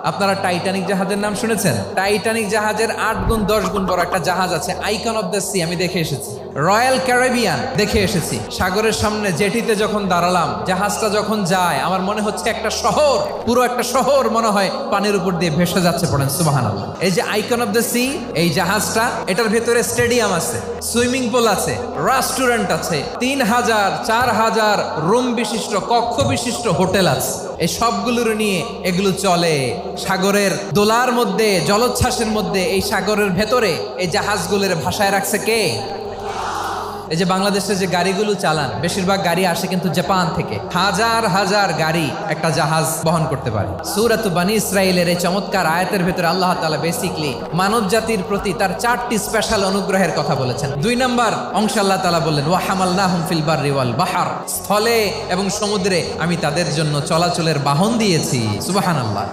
আপনারা টাইটানিক জাহাজের নাম শুনেছেন? টাইটানিক জাহাজের 8 গুণ 10 গুণ বড় একটা জাহাজ আছে, আইকন অফ দ্য সি। আমি দেখে এসেছি। রয়্যাল ক্যারিবিয়ান দেখে এসেছি। সাগরের সামনে জেটিতে যখন দাঁড়ালাম, জাহাজটা যখন যায়, আমার মনে হচ্ছে একটা শহর, পুরো একটা শহর মনে হয় পানির উপর দিয়ে ভেসে যাচ্ছে। পড়েন সুবহানাল্লাহ। এই যে আইকন অফ দ্য সি, এই জাহাজটা, এটার ভেতরে স্টেডিয়াম আছে, সুইমিং পুল আছে, রেস্টুরেন্ট আছে, 3000 4000 রুম বিশিষ্ট, কক্ষ বিশিষ্ট হোটেল আছে। এই সবগুলোর নিয়ে এগুলো চলে সাগরের দোলার মধ্যে, জলোচ্ছ্বাসের মধ্যে। এই সাগরের ভেতরে এই জাহাজগুলোর ভাষায় রাখছে কে? এই যে বাংলাদেশে যে গাড়িগুলো চালান, বেশিরভাগ গাড়ি আসে কিন্তু জাপান থেকে। হাজার হাজার গাড়ি একটা জাহাজ বহন করতে পারে। সূরাত বনী ইসরাঈলের এই চমৎকার আয়াতের ভেতরে আল্লাহ তাআলা বেসিক্যালি মানব জাতির প্রতি তার 4টি স্পেশাল অনুগ্রহের কথা বলেছেন। 2 নম্বর অংশে আল্লাহ তাআলা বললেন, ওয়া হামালনাহুম ফিল বাররি ওয়াল বাহর, স্থলে এবং সমুদ্রে আমি তাদের জন্য চলাচলের বাহন দিয়েছি। সুবহানাল্লাহ।